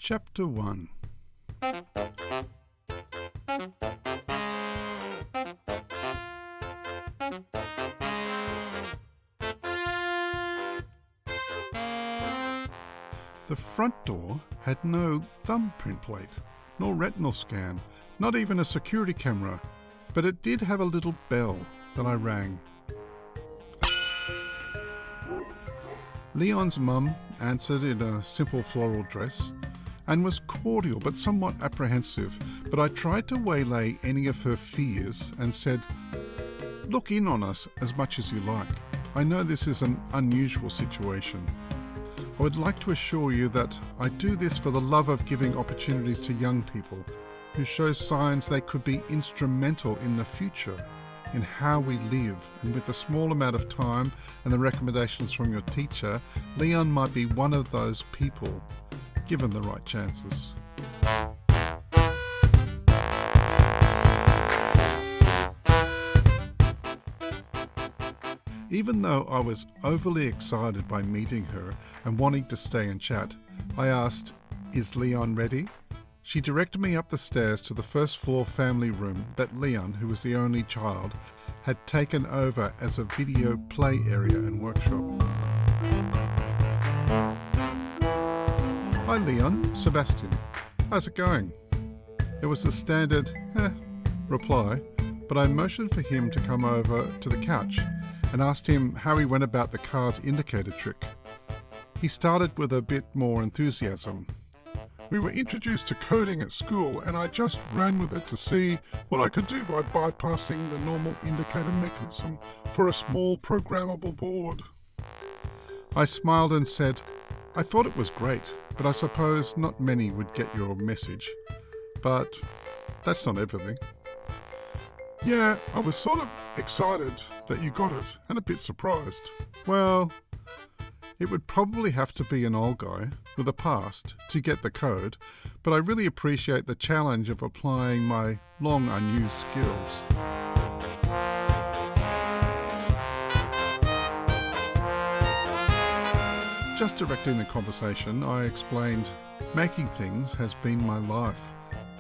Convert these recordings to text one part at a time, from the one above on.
Chapter 1. The front door had no thumbprint plate, nor retinal scan, not even a security camera, but it did have a little bell that I rang. Leon's mum answered in a simple floral dress and was cordial but somewhat apprehensive, but I tried to waylay any of her fears and said, "Look in on us as much as you like. I know this is an unusual situation. I would like to assure you that I do this for the love of giving opportunities to young people who show signs they could be instrumental in the future in how we live, and with the small amount of time and the recommendations from your teacher, Leon might be one of those people, given the right chances." Even though I was overly excited by meeting her and wanting to stay and chat, I asked, "Is Leon ready?" She directed me up the stairs to the first floor family room that Leon, who was the only child, had taken over as a video play area and workshop. "Hi Leon, Sebastian. How's it going?" It was the standard, reply, but I motioned for him to come over to the couch and asked him how he went about the car's indicator trick. He started with a bit more enthusiasm. "We were introduced to coding at school and I just ran with it to see what I could do by bypassing the normal indicator mechanism for a small programmable board." I smiled and said, "I thought it was great, but I suppose not many would get your message. But that's not everything." "Yeah, I was sort of excited that you got it and a bit surprised." "Well, it would probably have to be an old guy with a past to get the code, but I really appreciate the challenge of applying my long unused skills." Just directing the conversation, I explained, "Making things has been my life.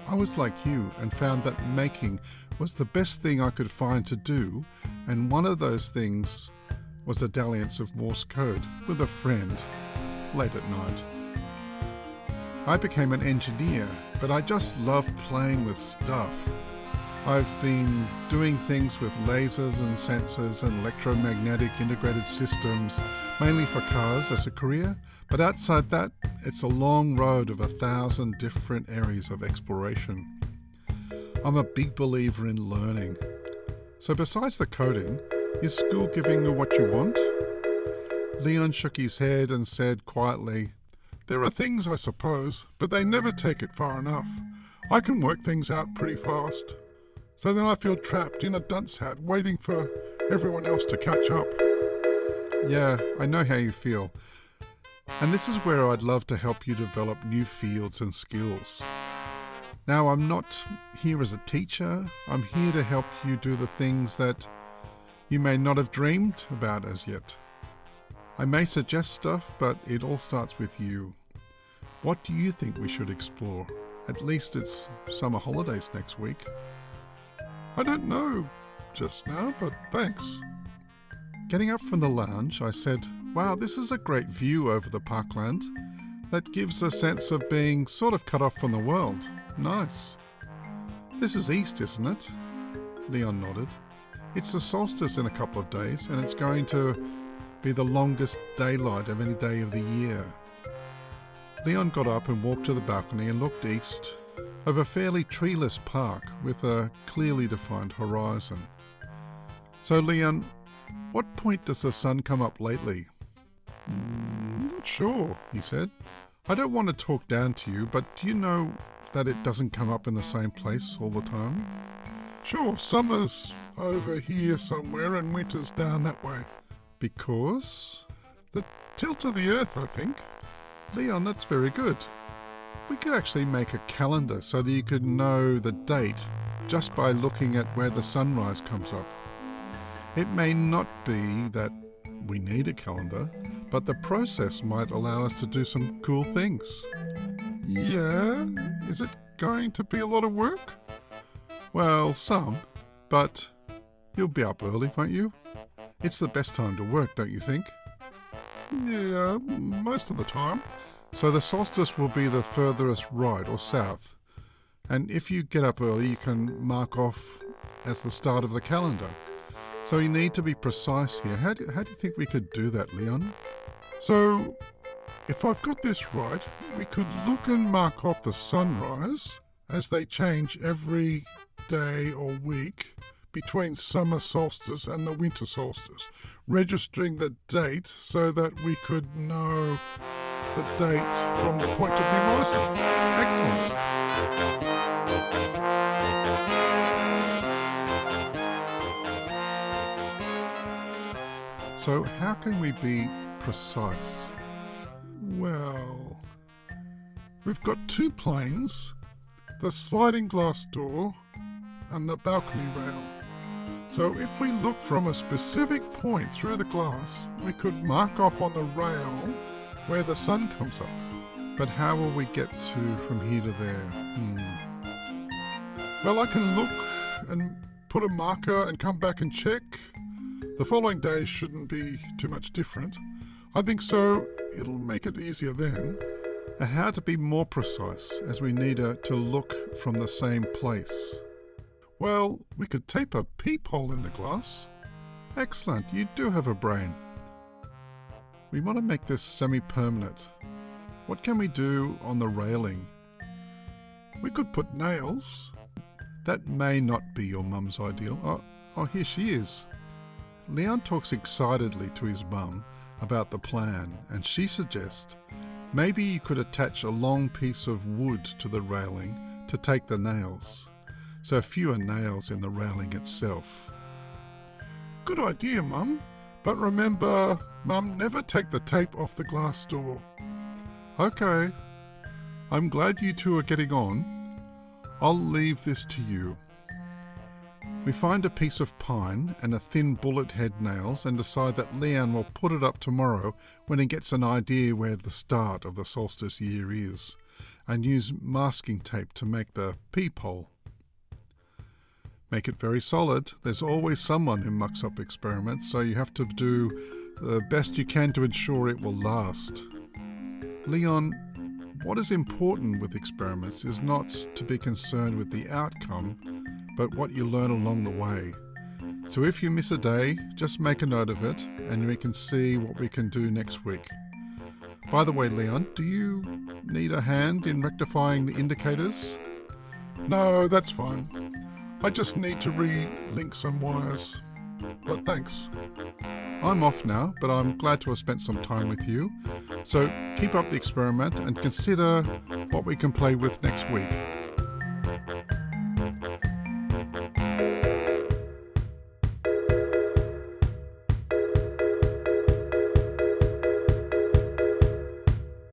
I was like you and found that making was the best thing I could find to do, and one of those things was a dalliance of Morse code with a friend late at night. I became an engineer, but I just love playing with stuff. I've been doing things with lasers and sensors and electromagnetic integrated systems, mainly for cars as a career, but outside that, it's a long road of 1,000 different areas of exploration. I'm a big believer in learning. So besides the coding, is school giving you what you want?" Leon shook his head and said quietly, "There are things, I suppose, but they never take it far enough. I can work things out pretty fast. So then I feel trapped in a dunce hat waiting for everyone else to catch up." "Yeah, I know how you feel. And this is where I'd love to help you develop new fields and skills. Now, I'm not here as a teacher. I'm here to help you do the things that you may not have dreamed about as yet. I may suggest stuff, but it all starts with you. What do you think we should explore? At least it's summer holidays next week." "I don't know just now, but thanks." Getting up from the lounge, I said, "Wow, this is a great view over the parkland. That gives a sense of being sort of cut off from the world. Nice. This is east, isn't it?" Leon nodded. "It's the solstice in a couple of days, and it's going to be the longest daylight of any day of the year." Leon got up and walked to the balcony and looked east over a fairly treeless park with a clearly defined horizon. "So, Leon, what point does the sun come up lately?" "Not sure," he said. "I don't want to talk down to you, but do you know that it doesn't come up in the same place all the time?" "Sure, summer's over here somewhere and winter's down that way." "Because?" "The tilt of the earth, I think." "Leon, that's very good. We could actually make a calendar so that you could know the date just by looking at where the sunrise comes up. It may not be that we need a calendar, but the process might allow us to do some cool things." Yeah, is it going to be a lot of work? Well, some, but you'll be up early, won't you? It's the best time to work, don't you think? Yeah, most of the time. So the solstice will be the furthest right or south. And if you get up early, you can mark off as the start of the calendar. So you need to be precise here. How do you think we could do that, Leon? So, if I've got this right, we could look and mark off the sunrise as they change every day or week between summer solstice and the winter solstice, registering the date so that we could know the date from the point of the horizon. Excellent. So how can we be precise? Well, we've got two planes, the sliding glass door and the balcony rail. So if we look from a specific point through the glass, we could mark off on the rail where the sun comes up. But how will we get from here to there? Well, I can look and put a marker and come back and check. The following day shouldn't be too much different. I think so. It'll make it easier then. And how to be more precise, as we need to look from the same place? Well, we could tape a peephole in the glass. Excellent, you do have a brain. We want to make this semi-permanent. What can we do on the railing? We could put nails. That may not be your mum's ideal. Oh, here she is. Leon talks excitedly to his mum about the plan, and she suggests maybe you could attach a long piece of wood to the railing to take the nails, so fewer nails in the railing itself. Good idea, Mum, but remember, Mum, never take the tape off the glass door. Okay, I'm glad you two are getting on. I'll leave this to you. We find a piece of pine and a thin bullet head nails and decide that Leon will put it up tomorrow when he gets an idea where the start of the solstice year is, and use masking tape to make the peephole. Make it very solid. There's always someone who mucks up experiments, so you have to do the best you can to ensure it will last. Leon, what is important with experiments is not to be concerned with the outcome, but what you learn along the way. So if you miss a day, just make a note of it and we can see what we can do next week. By the way, Leon, do you need a hand in rectifying the indicators? No, that's fine. I just need to re-link some wires. But thanks. I'm off now, but I'm glad to have spent some time with you. So keep up the experiment and consider what we can play with next week.